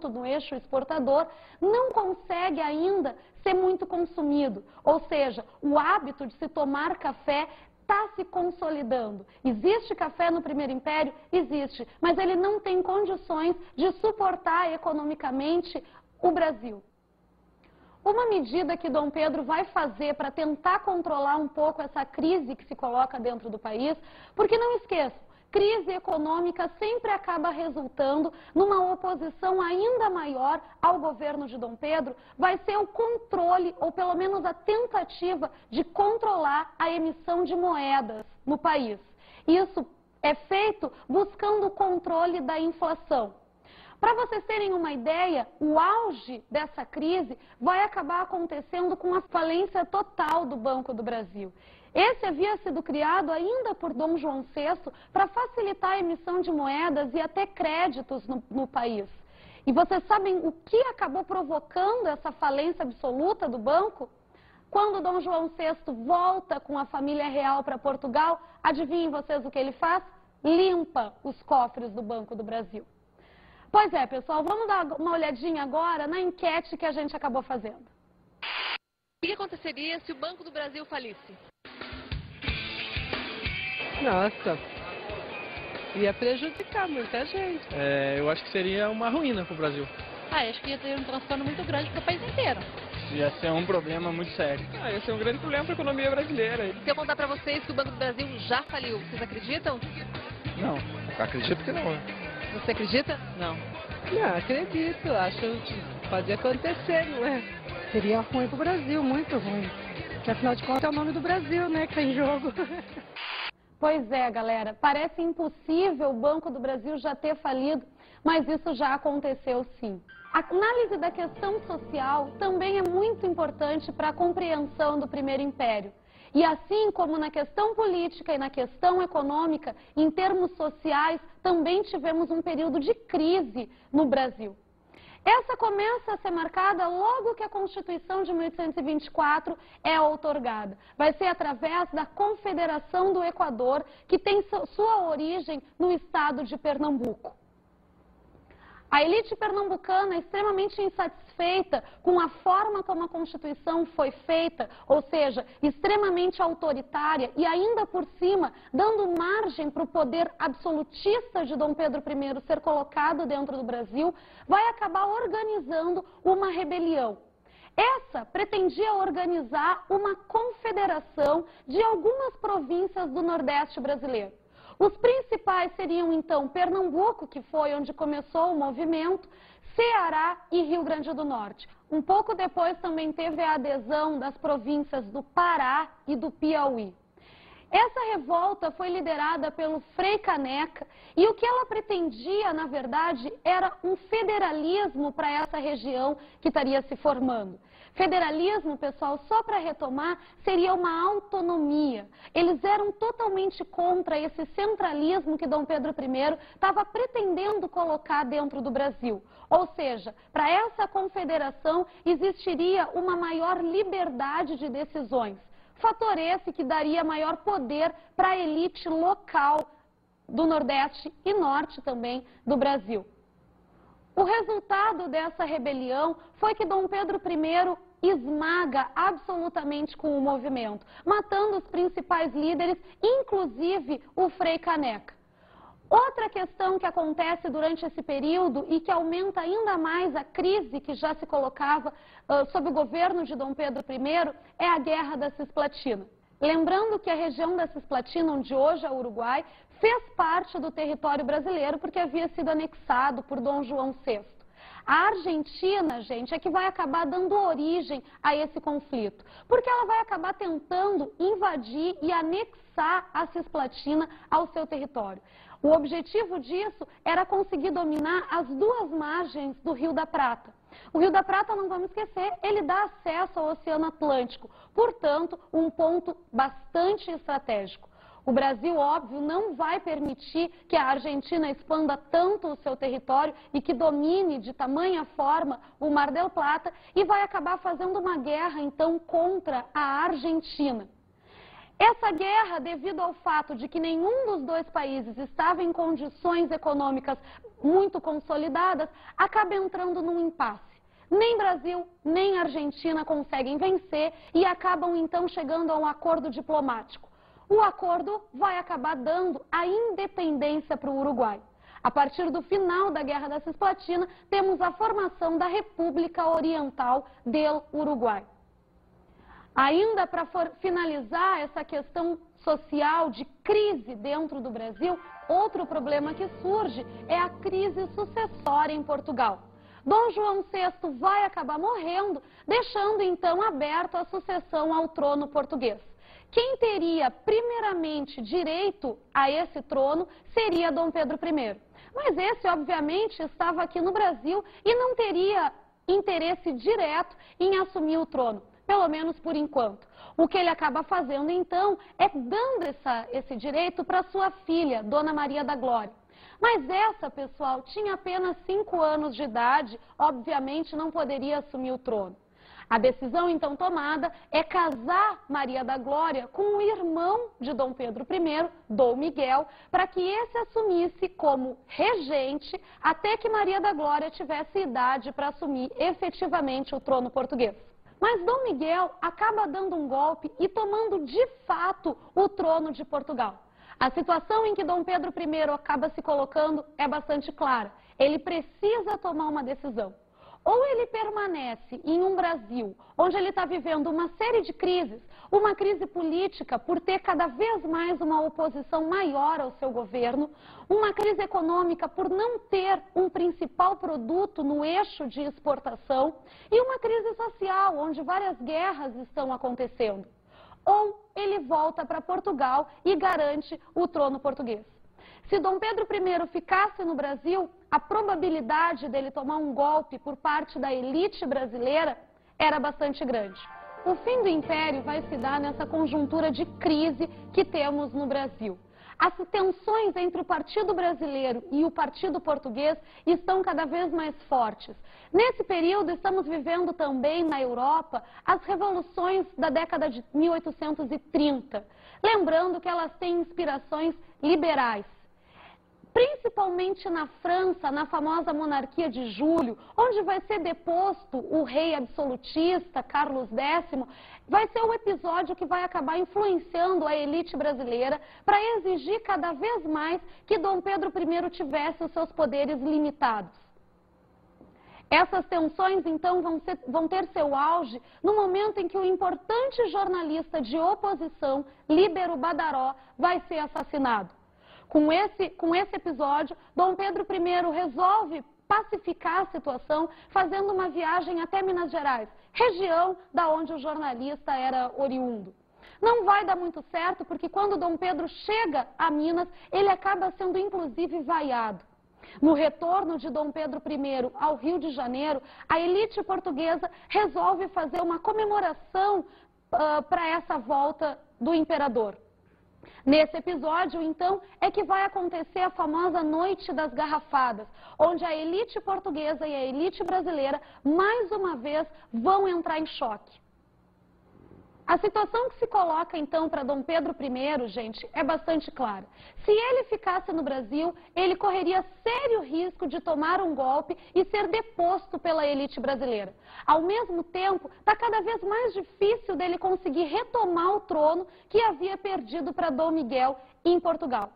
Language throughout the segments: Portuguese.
produto no eixo exportador, não consegue ainda ser muito consumido. Ou seja, o hábito de se tomar café está se consolidando. Existe café no Primeiro Império? Existe, mas ele não tem condições de suportar economicamente o Brasil. Uma medida que Dom Pedro vai fazer para tentar controlar um pouco essa crise que se coloca dentro do país, porque não esqueçam, crise econômica sempre acaba resultando numa oposição ainda maior ao governo de Dom Pedro, vai ser o controle, ou pelo menos a tentativa de controlar a emissão de moedas no país. Isso é feito buscando o controle da inflação. Para vocês terem uma ideia, o auge dessa crise vai acabar acontecendo com a falência total do Banco do Brasil. Esse havia sido criado ainda por Dom João VI para facilitar a emissão de moedas e até créditos no país. E vocês sabem o que acabou provocando essa falência absoluta do banco? Quando Dom João VI volta com a família real para Portugal, adivinhem vocês o que ele faz? Limpa os cofres do Banco do Brasil. Pois é, pessoal, vamos dar uma olhadinha agora na enquete que a gente acabou fazendo. O que aconteceria se o Banco do Brasil falisse? Nossa, ia prejudicar muita gente. Eu acho que seria uma ruína para o Brasil. Acho que ia ter um transtorno muito grande para o país inteiro. Ia ser um problema muito sério. Ia ser um grande problema para a economia brasileira. Se eu contar para vocês que o Banco do Brasil já faliu, vocês acreditam? Não, acredito que não. Você acredita? Não. Não, acredito, acho que pode acontecer, não é? Seria ruim para o Brasil, muito ruim. Porque afinal de contas é o nome do Brasil, né, que está em jogo. Pois é, galera, parece impossível o Banco do Brasil já ter falido, mas isso já aconteceu sim. A análise da questão social também é muito importante para a compreensão do Primeiro Império. E assim como na questão política e na questão econômica, em termos sociais, também tivemos um período de crise no Brasil.Essa começa a ser marcada logo que a Constituição de 1824 é outorgada. Vai ser através da Confederação do Equador, que tem sua origem no estado de Pernambuco. A elite pernambucana é extremamente insatisfeita com a forma como a Constituição foi feita, ou seja, extremamente autoritária e ainda por cima dando margem para o poder absolutista de Dom Pedro I ser colocado dentro do Brasil, vai acabar organizando uma rebelião. Essa pretendia organizar uma confederação de algumas províncias do Nordeste brasileiro. Os principais seriam, então, Pernambuco, que foi onde começou o movimento, Ceará e Rio Grande do Norte. Um pouco depois também teve a adesão das províncias do Pará e do Piauí. Essa revolta foi liderada pelo Frei Caneca e o que ela pretendia, na verdade, era um federalismo para essa região que estaria se formando. Federalismo, pessoal, só para retomar, seria uma autonomia. Eles eram totalmente contra esse centralismo que Dom Pedro I estava pretendendo colocar dentro do Brasil. Ou seja, para essa confederação existiria uma maior liberdade de decisões. Fator esse que daria maior poder para a elite local do Nordeste e Norte também do Brasil. O resultado dessa rebelião foi que Dom Pedro I esmaga absolutamente com o movimento, matando os principais líderes, inclusive o Frei Caneca. Outra questão que acontece durante esse período e que aumenta ainda mais a crise que já se colocava sob o governo de Dom Pedro I é a Guerra da Cisplatina. Lembrando que a região da Cisplatina, onde hoje é o Uruguai, fez parte do território brasileiro porque havia sido anexado por Dom João VI. A Argentina, gente, é que vai acabar dando origem a esse conflito, porque ela vai acabar tentando invadir e anexar a Cisplatina ao seu território. O objetivo disso era conseguir dominar as duas margens do Rio da Prata. O Rio da Prata, não vamos esquecer, ele dá acesso ao Oceano Atlântico, portanto, um ponto bastante estratégico. O Brasil, óbvio, não vai permitir que a Argentina expanda tanto o seu território e que domine de tamanha forma o Mar del Plata e vai acabar fazendo uma guerra, então, contra a Argentina. Essa guerra, devido ao fato de que nenhum dos dois países estava em condições econômicas muito consolidadas, acaba entrando num impasse. Nem Brasil, nem Argentina conseguem vencer e acabam então chegando a um acordo diplomático. O acordo vai acabar dando a independência para o Uruguai. A partir do final da Guerra da Cisplatina, temos a formação da República Oriental do Uruguai. Ainda para finalizar essa questão social de crise dentro do Brasil, outro problema que surge é a crise sucessória em Portugal. Dom João VI vai acabar morrendo, deixando então aberto a sucessão ao trono português. Quem teria primeiramente direito a esse trono seria Dom Pedro I. Mas esse, obviamente, estava aqui no Brasil e não teria interesse direto em assumir o trono, pelo menos por enquanto. O que ele acaba fazendo, então, é dando esse direito para sua filha, Dona Maria da Glória. Mas essa, pessoal, tinha apenas 5 anos de idade, obviamente não poderia assumir o trono. A decisão, então, tomada é casar Maria da Glória com o irmão de Dom Pedro I, Dom Miguel, para que esse assumisse como regente até que Maria da Glória tivesse idade para assumir efetivamente o trono português. Mas Dom Miguel acaba dando um golpe e tomando de fato o trono de Portugal. A situação em que Dom Pedro I acaba se colocando é bastante clara. Ele precisa tomar uma decisão. Ou ele permanece em um Brasil onde ele está vivendo uma série de crises, uma crise política por ter cada vez mais uma oposição maior ao seu governo, uma crise econômica por não ter um principal produto no eixo de exportação e uma crise social onde várias guerras estão acontecendo. Ou ele volta para Portugal e garante o trono português. Se Dom Pedro I ficasse no Brasil, a probabilidade dele tomar um golpe por parte da elite brasileira era bastante grande. O fim do Império vai se dar nessa conjuntura de crise que temos no Brasil. As tensões entre o Partido Brasileiro e o Partido Português estão cada vez mais fortes. Nesse período, estamos vivendo também na Europa as revoluções da década de 1830. Lembrando que elas têm inspirações liberais. Principalmente na França, na famosa monarquia de Júlio, onde vai ser deposto o rei absolutista, Carlos X, vai ser o episódio que vai acabar influenciando a elite brasileira para exigir cada vez mais que Dom Pedro I tivesse os seus poderes limitados. Essas tensões, então, vão ter seu auge no momento em que o importante jornalista de oposição, Líbero Badaró, vai ser assassinado. Com esse episódio, Dom Pedro I resolve pacificar a situação, fazendo uma viagem até Minas Gerais, região da onde o jornalista era oriundo. Não vai dar muito certo, porque quando Dom Pedro chega a Minas, ele acaba sendo inclusive vaiado. No retorno de Dom Pedro I ao Rio de Janeiro, a elite portuguesa resolve fazer uma comemoração para essa volta do imperador. Nesse episódio, então, é que vai acontecer a famosa Noite das Garrafadas, onde a elite portuguesa e a elite brasileira, mais uma vez, vão entrar em choque. A situação que se coloca, então, para Dom Pedro I, gente, é bastante clara. Se ele ficasse no Brasil, ele correria sério risco de tomar um golpe e ser deposto pela elite brasileira. Ao mesmo tempo, está cada vez mais difícil dele conseguir retomar o trono que havia perdido para Dom Miguel em Portugal.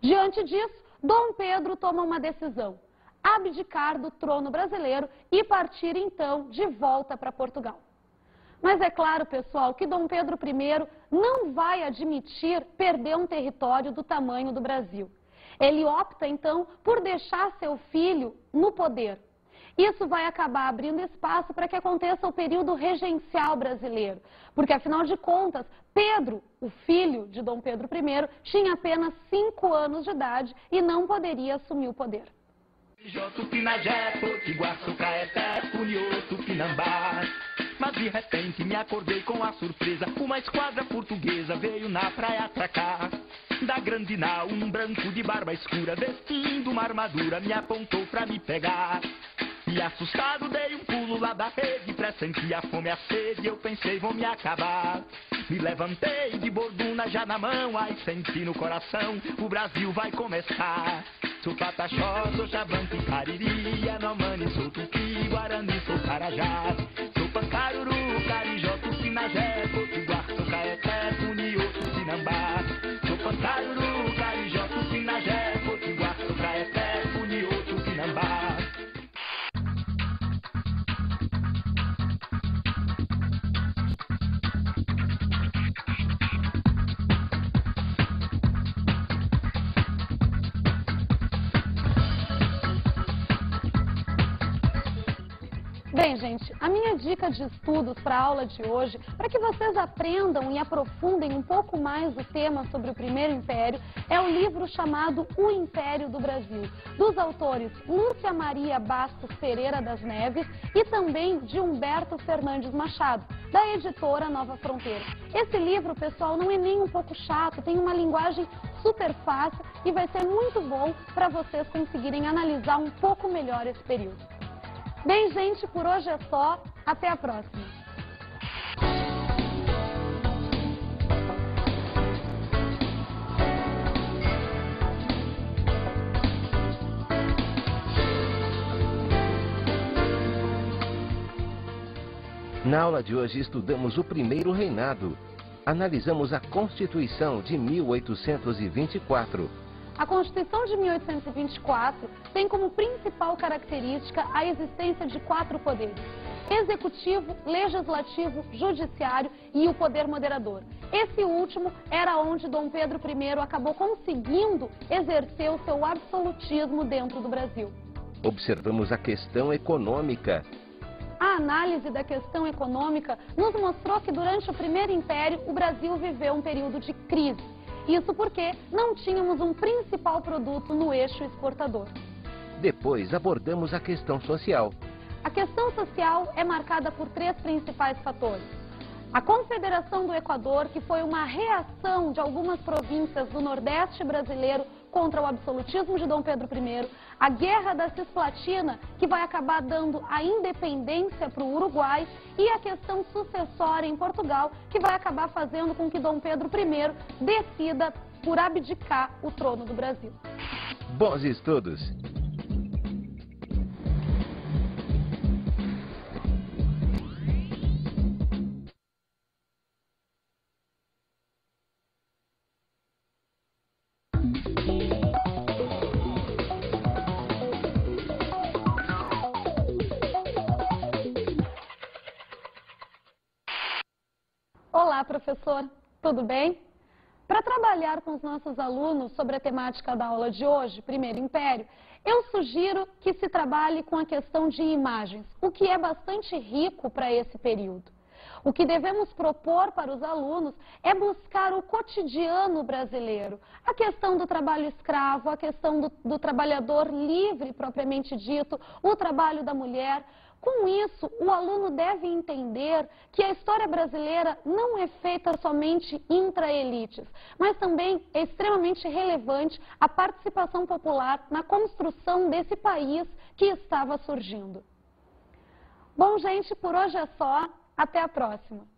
Diante disso, Dom Pedro toma uma decisão: abdicar do trono brasileiro e partir, então, de volta para Portugal. Mas é claro, pessoal, que Dom Pedro I não vai admitir perder um território do tamanho do Brasil. Ele opta, então, por deixar seu filho no poder. Isso vai acabar abrindo espaço para que aconteça o período regencial brasileiro. Porque, afinal de contas, Pedro, o filho de Dom Pedro I, tinha apenas 5 anos de idade e não poderia assumir o poder. Mas de repente me acordei com a surpresa, uma esquadra portuguesa veio na praia atracar. Da grande nau, um branco de barba escura, vestindo uma armadura, me apontou pra me pegar. E assustado dei um pulo lá da rede, pressenti a fome e a sede, eu pensei vou me acabar. Me levantei de borduna já na mão, aí senti no coração, o Brasil vai começar. sou pataxó, sou xavanque, cariri, anomani, sou tupi, guarani, sou carajá. Sou pancaruru, carijó, tupinagé, potiguar, sou caeté, puniô, tupinambá. Sou pancaruru, carijó, tupinagé, potiguar, sou caeté, puniô, tupinambá. Bem, gente, a minha dica de estudos para a aula de hoje, para que vocês aprendam e aprofundem um pouco mais o tema sobre o Primeiro Império, é o livro chamado O Império do Brasil, dos autores Lúcia Maria Bastos Pereira das Neves e também de Humberto Fernandes Machado, da editora Nova Fronteira. Esse livro, pessoal, não é nem um pouco chato, tem uma linguagem super fácil e vai ser muito bom para vocês conseguirem analisar um pouco melhor esse período. Bem, gente, por hoje é só. Até a próxima. Na aula de hoje estudamos o primeiro reinado. Analisamos a Constituição de 1824. A Constituição de 1824 tem como principal característica a existência de 4 poderes: executivo, legislativo, judiciário e o poder moderador. Esse último era onde Dom Pedro I acabou conseguindo exercer o seu absolutismo dentro do Brasil. Observamos a questão econômica. A análise da questão econômica nos mostrou que durante o Primeiro Império o Brasil viveu um período de crise. Isso porque não tínhamos um principal produto no eixo exportador. Depois abordamos a questão social. A questão social é marcada por 3 principais fatores. A Confederação do Equador, que foi uma reação de algumas províncias do Nordeste brasileiro contra o absolutismo de Dom Pedro I. A Guerra da Cisplatina, que vai acabar dando a independência para o Uruguai. E a questão sucessória em Portugal, que vai acabar fazendo com que Dom Pedro I decida por abdicar o trono do Brasil. Bons estudos! Olá, professor. Tudo bem? Para trabalhar com os nossos alunos sobre a temática da aula de hoje, Primeiro Império, eu sugiro que se trabalhe com a questão de imagens, o que é bastante rico para esse período. O que devemos propor para os alunos é buscar o cotidiano brasileiro, a questão do trabalho escravo, a questão do trabalhador livre, propriamente dito, o trabalho da mulher. Com isso, o aluno deve entender que a história brasileira não é feita somente intra-elites, mas também é extremamente relevante a participação popular na construção desse país que estava surgindo. Bom, gente, por hoje é só. Até a próxima!